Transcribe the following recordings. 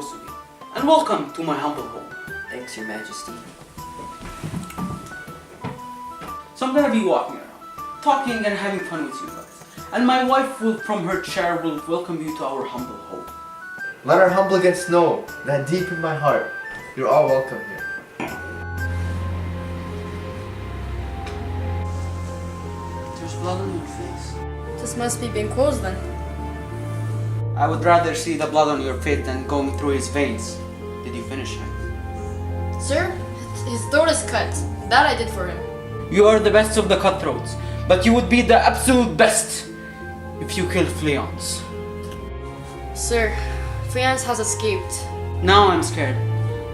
supposed to be. And welcome to my humble home. Thanks, Your Majesty. So I'm gonna be walking around, talking and having fun with you guys. And my wife will, from her chair, will welcome you to our humble home. Let our humble guests know that deep in my heart, you're all welcome here. There's blood on your face. This must be being closed then. I would rather see the blood on your face than going through his veins. Did you finish him? Sir, his throat is cut. That I did for him. You are the best of the cutthroats, but you would be the absolute best if you killed Fleance. Sir, Fleance has escaped. Now I'm scared.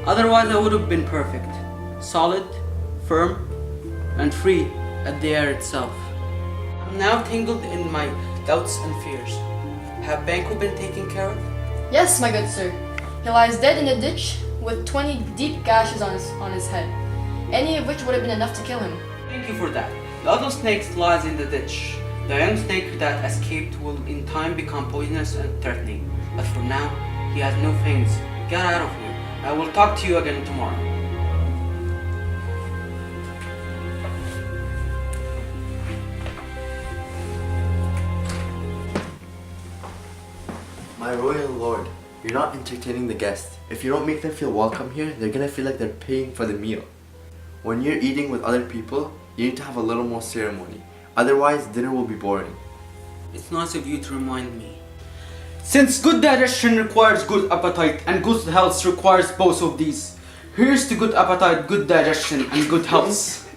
Otherwise I would have been perfect. Solid, firm, and free at the air itself. I'm now tangled in my doubts and fears. Have Banco been taken care of? Yes, my good sir. He lies dead in a ditch with 20 deep gashes on his head, any of which would have been enough to kill him. Thank you for that. The adult snake lies in the ditch. The young snake that escaped will in time become poisonous and threatening. But for now, he has no fangs. Get out of here. I will talk to you again tomorrow. My royal lord, you're not entertaining the guests. If you don't make them feel welcome here, they're gonna feel like they're paying for the meal. When you're eating with other people, you need to have a little more ceremony. Otherwise, dinner will be boring. It's nice of you to remind me. Since good digestion requires good appetite and good health requires both of these, here's to good appetite, good digestion, and good health.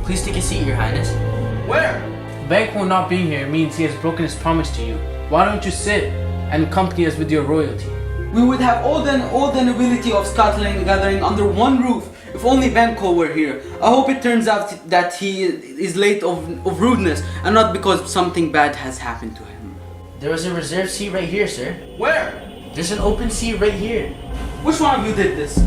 Please take a seat, Your Highness. Where? Banquo not being here means he has broken his promise to you. Why don't you sit and accompany us with your royalty? We would have all the nobility of Scotland gathering under one roof if only Banco were here. I hope it turns out that he is late of rudeness and not because something bad has happened to him. There was a reserved seat right here, sir. Where? There's an open seat right here. Which one of you did this?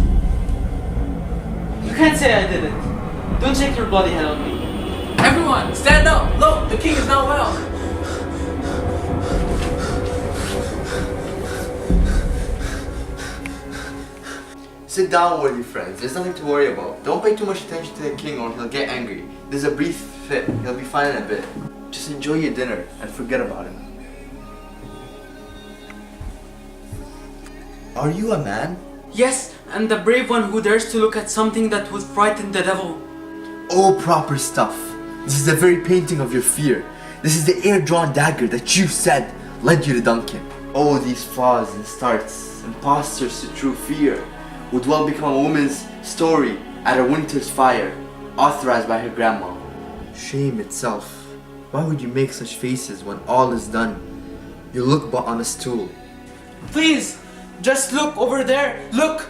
You can't say I did it. Don't shake your bloody head on me. Everyone, stand up! Look, the king is not well! Sit down, worthy friends. There's nothing to worry about. Don't pay too much attention to the king or he'll get angry. There's a brief fit. He'll be fine in a bit. Just enjoy your dinner and forget about him. Are you a man? Yes, and the brave one who dares to look at something that would frighten the devil. Oh, proper stuff. This is the very painting of your fear. This is the air-drawn dagger that you said led you to Duncan. Oh, these flaws and starts, imposters to true fear, would well become a woman's story at a winter's fire, authorized by her grandma. Shame itself. Why would you make such faces when all is done? You look but on a stool. Please, just look over there. Look,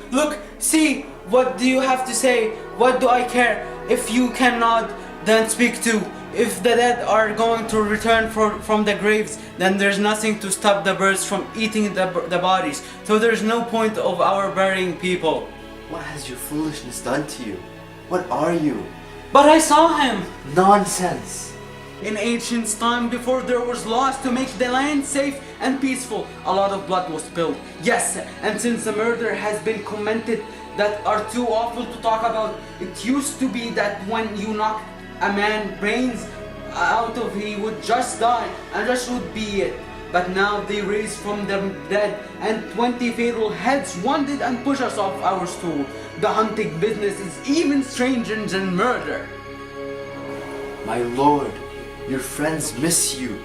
see. What do you have to say? What do I care? If you cannot, then speak to. If the dead are going to return from the graves, then there's nothing to stop the birds from eating the bodies. So there's no point of our burying people. What has your foolishness done to you? What are you? But I saw him! Nonsense! In ancient time, before there was laws to make the land safe and peaceful, a lot of blood was spilled. Yes, and since the murder has been commented that are too awful to talk about, it used to be that when you knocked a man's brains out of, he would just die, and that would be it. But now they raise from the dead, and 20 fatal heads wanted and push us off our stool. The hunting business is even stranger than murder. My lord, your friends miss you.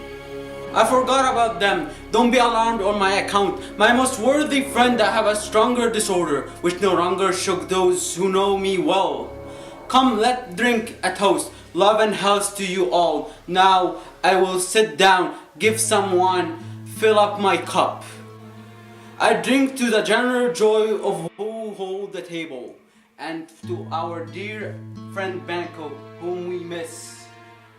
I forgot about them. Don't be alarmed on my account. My most worthy friend, I have a stronger disorder, which no longer shook those who know me well. Come, let's drink a toast. Love and health to you all. Now I will sit down, give someone, fill up my cup. I drink to the general joy of who hold the table, and to our dear friend Banco, whom we miss.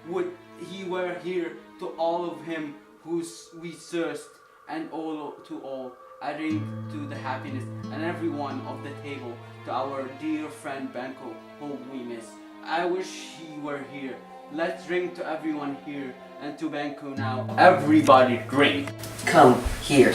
Would he were here, to all of him whose we thirst, and all to all. I drink to the happiness and everyone of the table, to our dear friend Banco, whom we miss. I wish he were here. Let's drink to everyone here and to Banco now. Everybody drink. Come here.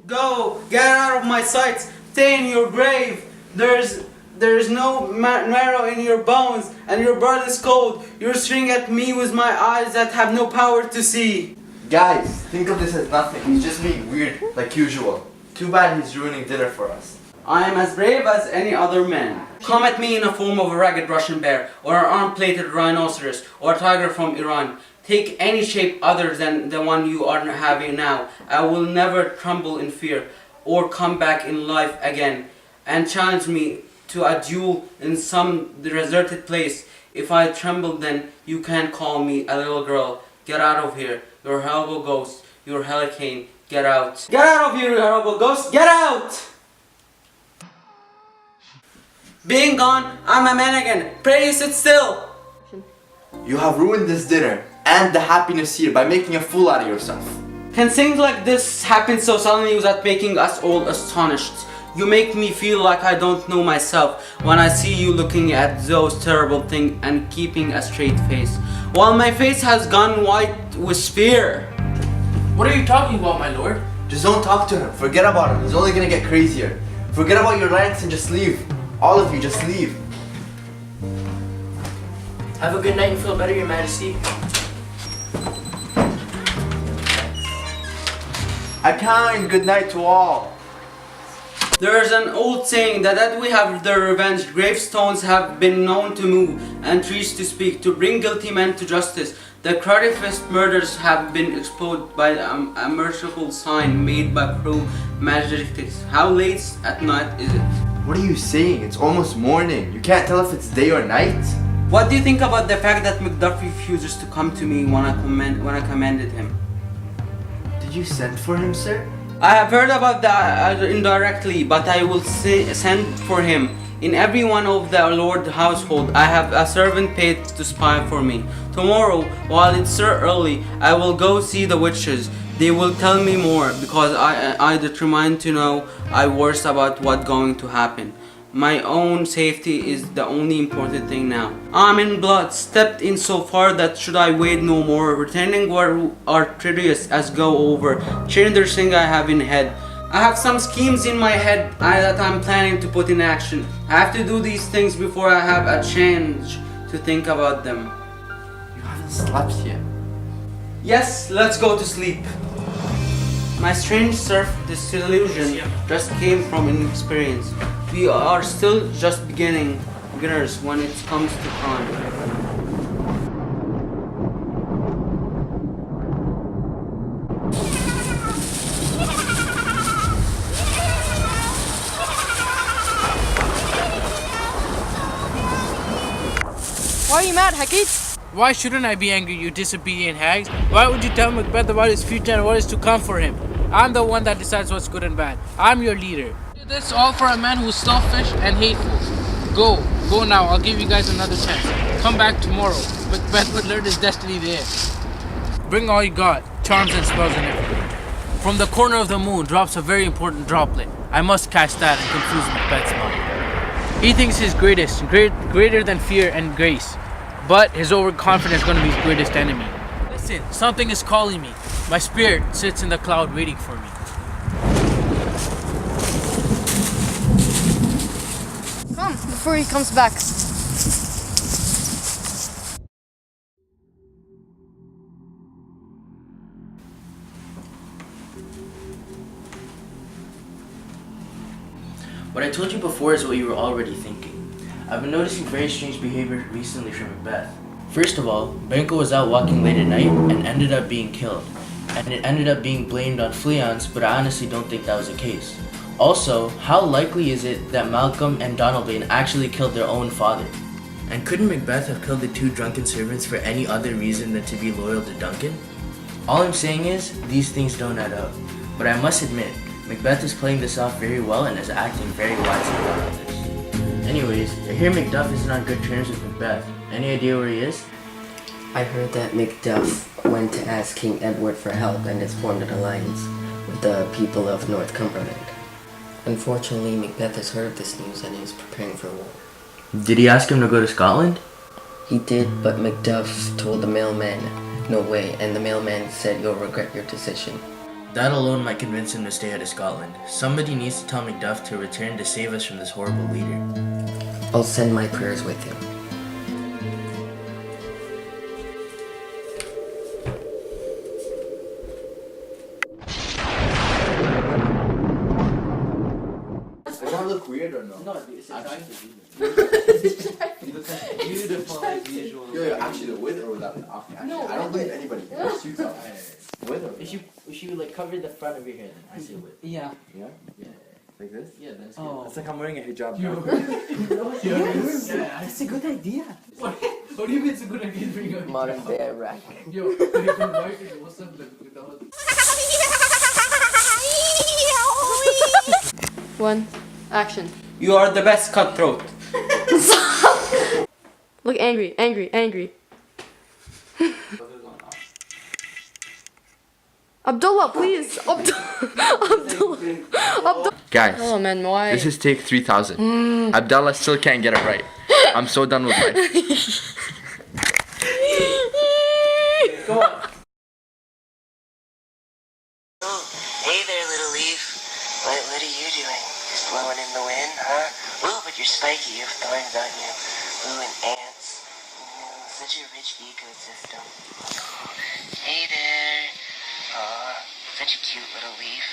Go, get out of my sight. Stay in your grave. There's no marrow in your bones, and your blood is cold. You're staring at me with my eyes that have no power to see. Guys, think of this as nothing. He's just being weird, like usual. Too bad he's ruining dinner for us. I am as brave as any other man. Come at me in the form of a ragged Russian bear, or an arm-plated rhinoceros, or a tiger from Iran. Take any shape other than the one you are having now. I will never tremble in fear, or come back in life again, and challenge me to a duel in some deserted place. If I tremble, then you can't call me a little girl. Get out of here, you horrible ghost, you hurricane. Get out. Get out of here, you horrible ghost. Get out! Being gone, I'm a man again. Pray you sit still. You have ruined this dinner and the happiness here by making a fool out of yourself. Can things like this happen so suddenly without making us all astonished? You make me feel like I don't know myself when I see you looking at those terrible things and keeping a straight face, while my face has gone white with fear. What are you talking about, my lord? Just don't talk to him. Forget about him. He's only gonna get crazier. Forget about your lance and just leave. All of you, just leave. Have a good night and feel better, Your Majesty. A kind good night to all. There is an old saying that we have their revenge. Gravestones have been known to move, and trees to speak, to bring guilty men to justice. The Cradifist murders have been exposed by a merciful sign made by cruel magistrates. How late at night is it? What are you saying? It's almost morning. You can't tell if it's day or night. What do you think about the fact that Macbeth refuses to come to me when I commanded him? Did you send for him, sir? I have heard about that indirectly, but I will send for him. In every one of the Lord household, I have a servant paid to spy for me. Tomorrow, while it's so early, I will go see the witches. They will tell me more, because I determined to know I worry about what's going to happen. My own safety is the only important thing now. I'm in blood, stepped in so far that should I wait no more, returning where are treacherous as go over, change the thing I have in head. I have some schemes in my head that I'm planning to put in action. I have to do these things before I have a chance to think about them. You haven't slept yet. Yes, let's go to sleep. My strange disillusion just came from inexperience. We are still just beginners when it comes to crime. Why are you mad, Hecate? Why shouldn't I be angry, you disobedient hags? Why would you tell Macbeth about his future and what is to come for him? I'm the one that decides what's good and bad. I'm your leader. This all for a man who's selfish and hateful. Go now. I'll give you guys another chance. Come back tomorrow. Macbeth would learn his destiny there. Bring all you got, charms and spells and everything. From the corner of the moon drops a very important droplet. I must catch that and confuse Macbeth's mind. He thinks he's greater than fear and grace, but his overconfidence is going to be his greatest enemy. Listen, something is calling me. My spirit sits in the cloud waiting for me. Come, before he comes back. What I told you before is what you were already thinking. I've been noticing very strange behavior recently from Macbeth. First of all, Banquo was out walking late at night and ended up being killed. And it ended up being blamed on Fleance, but I honestly don't think that was the case. Also, how likely is it that Malcolm and Donalbain actually killed their own father? And couldn't Macbeth have killed the two drunken servants for any other reason than to be loyal to Duncan? All I'm saying is, these things don't add up. But I must admit, Macbeth is playing this off very well and is acting very wisely about this. Anyways, I hear Macduff isn't on good terms with Macbeth. Any idea where he is? I heard that Macduff went to ask King Edward for help and has formed an alliance with the people of North Cumberland. Unfortunately, Macbeth has heard of this news and is preparing for war. Did he ask him to go to Scotland? He did, but Macduff told the mailman, "No way," and the mailman said, "You'll regret your decision." That alone might convince him to stay out of Scotland. Somebody needs to tell Macduff to return to save us from this horrible leader. I'll send my prayers with him. Does that look weird or no? No, it's attractive. You look beautiful as usual. Yo, actually, the with or without? Okay, actually, No, I don't with believe anybody wears suits out. With or If you like cover the front of your hair, then I say with. Yeah. yeah, Yeah. like this. Yeah, that's Oh. It's like I'm wearing a hijab. Yeah, that's a good idea. What do you mean it's a good idea to bring out? Modern day Iraq. Yo, you can wipe it or something without. One, action. You are the best cutthroat. Look angry, angry, angry. Abdullah, please. Abdullah. Guys, Oh man, why? this is take 3,000. Abdallah still can't get it right. I'm so done with life. Go on. Oh, hey there, little leaf. What are you doing? Just blowing in the wind, huh? Ooh, but you're spiky. You have thorns on you. Ooh, and ants. Such a rich ecosystem. Hey there. Aw, such a cute little leaf.